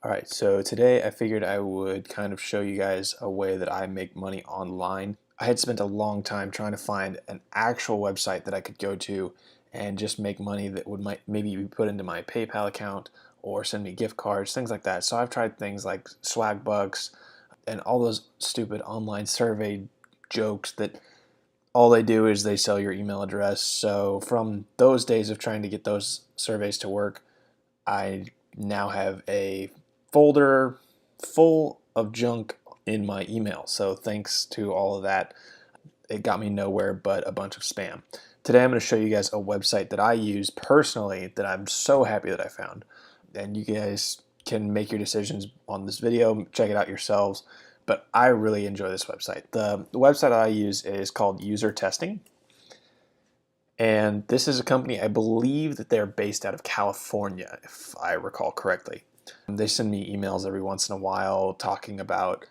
Alright, so today I figured I would kind of show you guys a way that I make money online. I had spent a long time trying to find an actual website that I could go to and just make money that would maybe be put into my PayPal account or send me gift cards, things like that. So I've tried things like Swagbucks and all those stupid online survey jokes that all they do is they sell your email address. So from those days of trying to get those surveys to work, I now have a folder full of junk in my email. So thanks to all of that, it got me nowhere but a bunch of spam. Today I'm going to show you guys a website that I use personally that I'm so happy that I found. And you guys can make your decisions on this video, check it out yourselves. But I really enjoy this website. The website I use is called User Testing. And this is a company, I believe that they're based out of California, if I recall correctly. They send me emails every once in a while talking about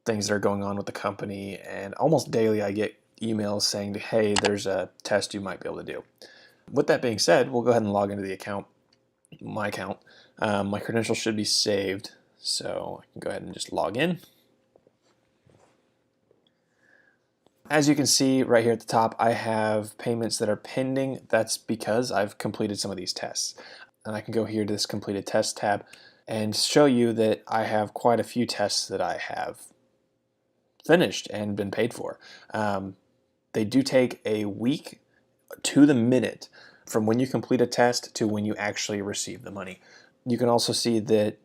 things that are going on with the company, and almost daily I get emails saying, hey, there's a test you might be able to do. With that being said, we'll go ahead and log into the account, my account. My credentials should be saved, so I can go ahead and just log in. As you can see right here at the top, I have payments that are pending. That's because I've completed some of these tests. And I can go here to this completed test tab and show you that I have quite a few tests that I have finished and been paid for. They do take a week to the minute from when you complete a test to when you actually receive the money. You can also see that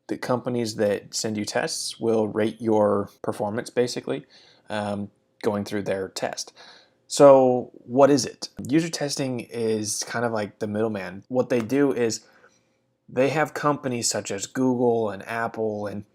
the companies that send you tests will rate your performance basically. Going through their test. So what is it? User testing is kind of like the middleman. What they do is they have companies such as Google and Apple and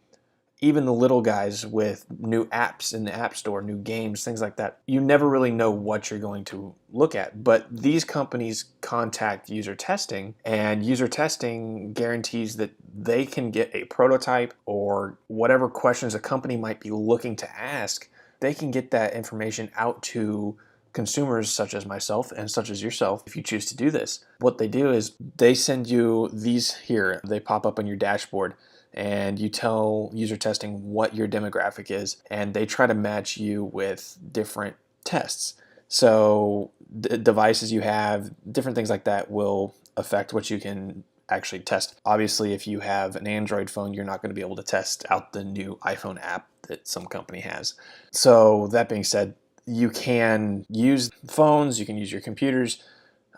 even the little guys with new apps in the App Store, new games, things like that. You never really know what you're going to look at, but these companies contact user testing, and user testing guarantees that they can get a prototype or whatever questions a company might be looking to ask. They can get that information out to consumers such as myself and such as yourself if you choose to do this. What they do is they send you these here. They pop up on your dashboard and you tell user testing what your demographic is, and they try to match you with different tests. So the devices you have, different things like that will affect what you can actually test. Obviously, if you have an Android phone, you're not going to be able to test out the new iPhone app that some company has. So that being said, you can use phones, you can use your computers.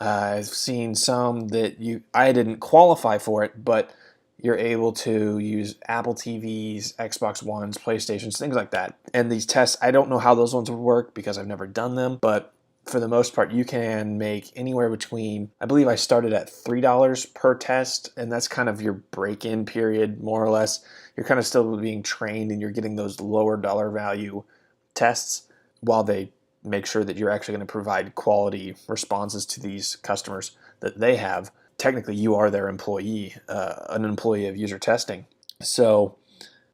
I've seen some that I didn't qualify for it, but you're able to use Apple TVs, Xbox Ones, PlayStations, things like that. And these tests, I don't know how those ones would work because I've never done them, but for the most part, you can make anywhere between, I believe I started at $3 per test, and that's kind of your break-in period, more or less. You're kind of still being trained and you're getting those lower dollar value tests while they make sure that you're actually going to provide quality responses to these customers that they have. Technically, you are their employee, an employee of user testing. So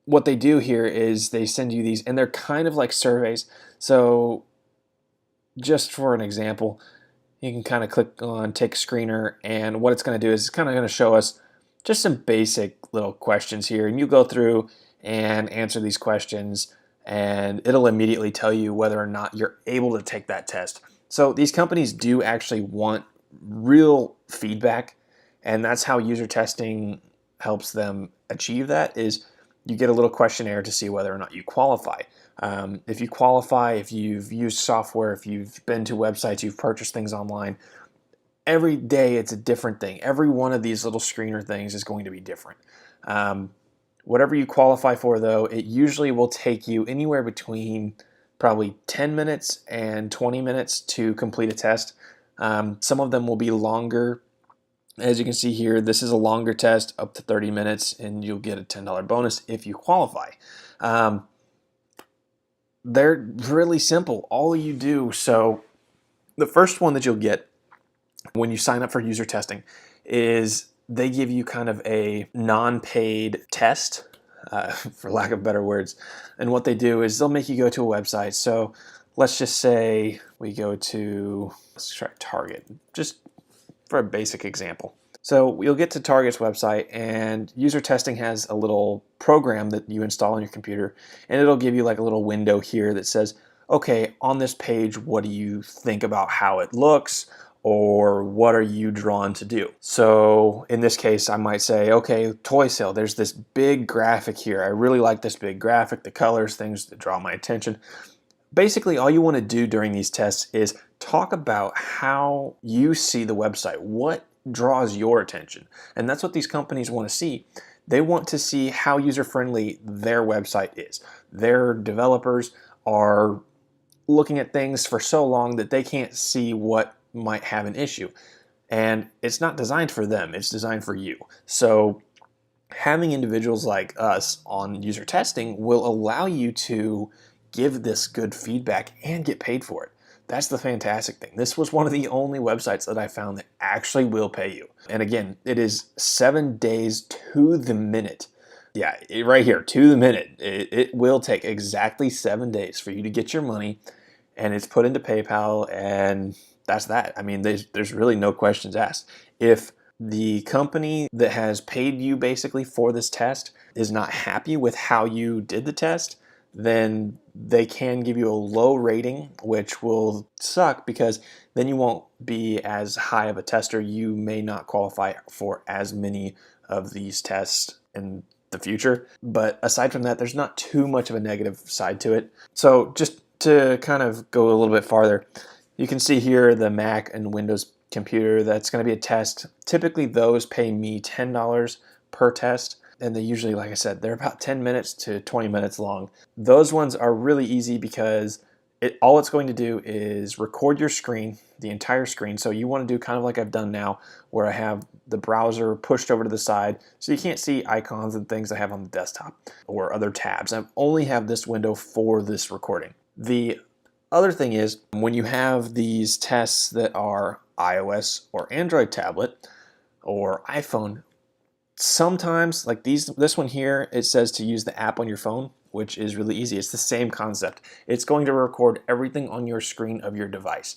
what they do here is they send you these, and they're kind of like surveys. So just for an example, you can kind of click on take screener, and what it's going to do is it's kind of going to show us just some basic little questions here, and you go through and answer these questions, and it'll immediately tell you whether or not you're able to take that test. So these companies do actually want real feedback, and that's how user testing helps them achieve that. Is you get a little questionnaire to see whether or not you qualify. If you qualify, if you've used software, if you've been to websites, you've purchased things online, every day it's a different thing. Every one of these little screener things is going to be different. Whatever you qualify for, though, it usually will take you anywhere between probably 10 minutes and 20 minutes to complete a test. Some of them will be longer. As you can see here, this is a longer test, up to 30 minutes, and you'll get a $10 bonus if you qualify. They're really simple. All you do, so the first one that you'll get when you sign up for user testing is they give you kind of a non-paid test, for lack of better words. And what they do is they'll make you go to a website. So let's just say we go to, let's try Target, just for a basic example. So you'll get to Target's website, and user testing has a little program that you install on your computer, and it'll give you like a little window here that says, okay, on this page, what do you think about how it looks, or what are you drawn to do? So in this case, I might say, okay, toy sale, there's this big graphic here. I really like this big graphic, the colors, things that draw my attention. Basically, all you want to do during these tests is talk about how you see the website, what draws your attention. And that's what these companies want to see. They want to see how user-friendly their website is. Their developers are looking at things for so long that they can't see what might have an issue. And it's not designed for them, it's designed for you. So having individuals like us on user testing will allow you to give this good feedback and get paid for it. That's the fantastic thing. This was one of the only websites that I found that actually will pay you. And again, it is 7 days to the minute. Yeah, right here, to the minute. It will take exactly 7 days for you to get your money, and it's put into PayPal, and that's that. I mean, there's really no questions asked. If the company that has paid you basically for this test is not happy with how you did the test, then they can give you a low rating, which will suck because then you won't be as high of a tester. You may not qualify for as many of these tests in the future. But aside from that, there's not too much of a negative side to it. So just to kind of go a little bit farther, you can see here the Mac and Windows computer. That's going to be a test. Typically, those pay me $10 per test. And they usually, like I said, they're about 10 minutes to 20 minutes long. Those ones are really easy because all it's going to do is record your screen, the entire screen. So you want to do kind of like I've done now, where I have the browser pushed over to the side so you can't see icons and things I have on the desktop or other tabs. I only have this window for this recording. The other thing is when you have these tests that are iOS or Android tablet or iPhone, sometimes, like this one here, it says to use the app on your phone, which is really easy. It's the same concept. It's going to record everything on your screen of your device.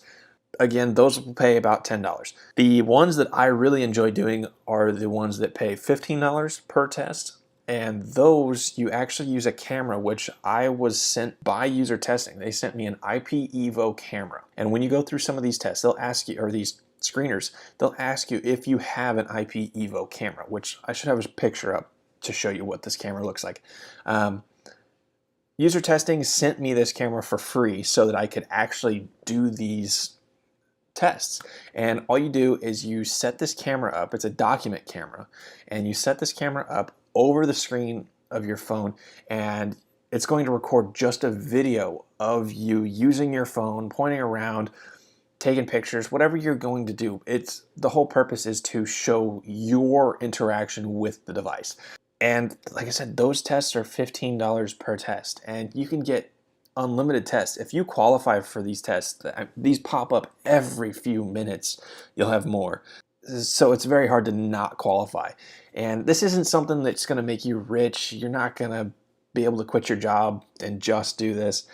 Again, those will pay about $10. The ones that I really enjoy doing are the ones that pay $15 per test. And those, you actually use a camera, which I was sent by user testing. They sent me an IP Evo camera. And when you go through some of these tests, they'll ask you, or these screeners, they'll ask you if you have an IP Evo camera, which I should have a picture up to show you what this camera looks like. User testing sent me this camera for free so that I could actually do these tests. And all you do is you set this camera up. It's a document camera, and you set this camera up over the screen of your phone, and it's going to record just a video of you using your phone, pointing around, taking pictures, whatever you're going to do. The whole purpose is to show your interaction with the device. And like I said, those tests are $15 per test, and you can get unlimited tests. If you qualify for these tests, these pop up every few minutes. You'll have more. So it's very hard to not qualify. And this isn't something that's going to make you rich. You're not going to be able to quit your job and just do this,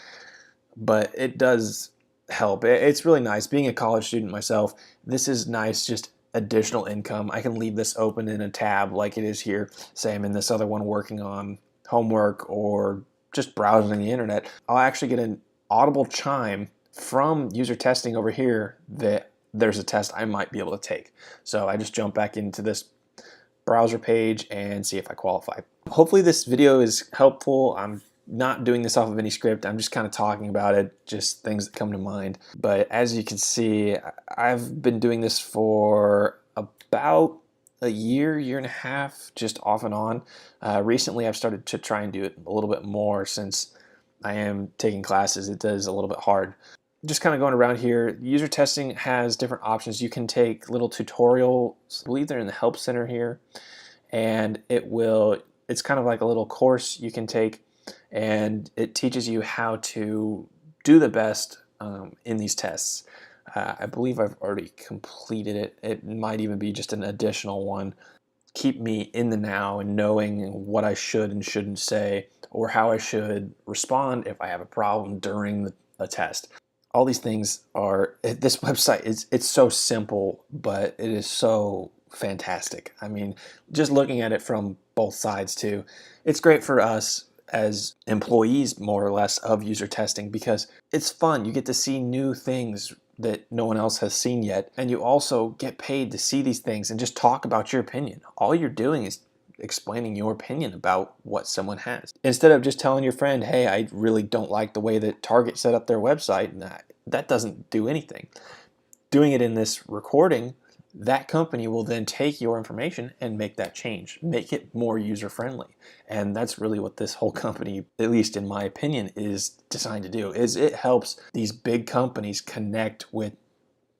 but it does help. It's really nice. Being a college student myself, this is nice, just additional income. I can leave this open in a tab like it is here. Say I'm in this other one working on homework or just browsing the internet. I'll actually get an audible chime from user testing over here that there's a test I might be able to take. So I just jump back into this browser page and see if I qualify. Hopefully this video is helpful. I'm not doing this off of any script. I'm just kind of talking about it, just things that come to mind. But as you can see, I've been doing this for about a year and a half, just off and on. Recently, I've started to try and do it a little bit more since I am taking classes. It does a little bit hard. Just kind of going around here, user testing has different options. You can take little tutorials. I believe they're in the help center here, and it's kind of like a little course you can take, and it teaches you how to do the best in these tests. I believe I've already completed it. It might even be just an additional one. Keep me in the now and knowing what I should and shouldn't say, or how I should respond if I have a problem during a test. All these things are, this website it's so simple, but it is so fantastic. I mean, just looking at it from both sides too, it's great for us as employees, more or less, of user testing because it's fun. You get to see new things that no one else has seen yet, and you also get paid to see these things and just talk about your opinion. All you're doing is explaining your opinion about what someone has. Instead of just telling your friend, hey, I really don't like the way that Target set up their website, that doesn't do anything. Doing it in this recording, that company will then take your information and make that change, make it more user-friendly. And that's really what this whole company, at least in my opinion, is designed to do, is it helps these big companies connect with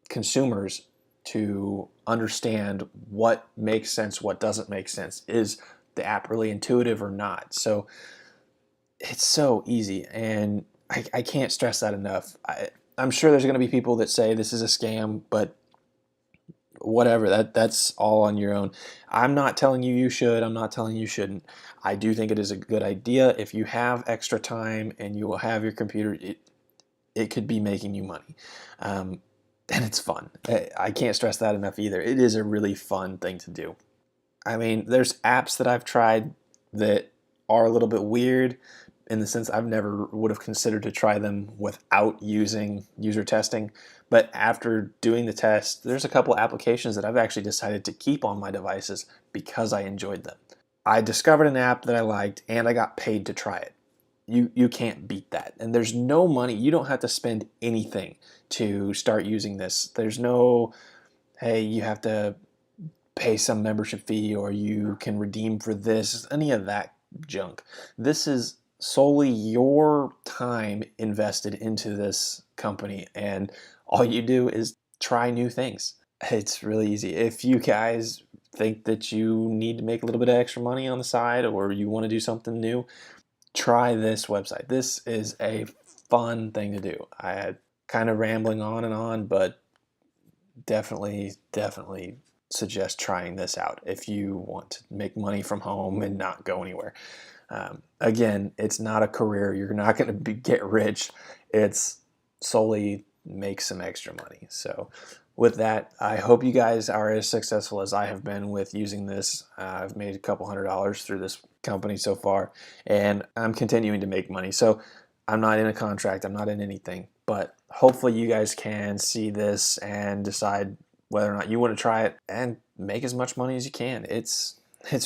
consumers to understand what makes sense, what doesn't make sense. Is the app really intuitive or not? So it's so easy, and I can't stress that enough. I'm sure there's going to be people that say this is a scam, but whatever, that's all on your own. I'm not telling you you should. I'm not telling you shouldn't. I do think it is a good idea. If you have extra time and you will have your computer, it could be making you money. And it's fun. I can't stress that enough either. It is a really fun thing to do. I mean, there's apps that I've tried that are a little bit weird in the sense I've never would have considered to try them without using user testing. But after doing the test, there's a couple applications that I've actually decided to keep on my devices because I enjoyed them. I discovered an app that I liked and I got paid to try it. You can't beat that. And there's no money. You don't have to spend anything to start using this. There's no, hey, you have to pay some membership fee or you can redeem for this, any of that junk. This is solely your time invested into this company, and all you do is try new things. It's really easy. If you guys think that you need to make a little bit of extra money on the side or you want to do something new, try this website. This is a fun thing to do. I had kind of rambling on, but definitely suggest trying this out if you want to make money from home and not go anywhere. Again, it's not a career. You're not going to get rich. It's solely make some extra money. So with that, I hope you guys are as successful as I have been with using this. I've made a couple $100s through this company so far, and I'm continuing to make money. So I'm not in a contract. I'm not in anything, but hopefully you guys can see this and decide whether or not you want to try it and make as much money as you can. It's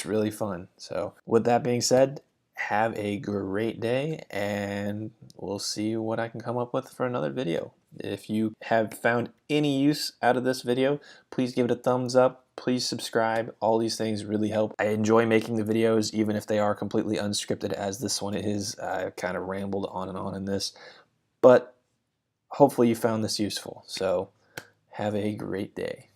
really fun. So with that being said, have a great day, and we'll see what I can come up with for another video. If you have found any use out of this video, please give it a thumbs up. Please subscribe. All these things really help. I enjoy making the videos, even if they are completely unscripted, as this one is. I kind of rambled on and on in this, but hopefully you found this useful. So have a great day.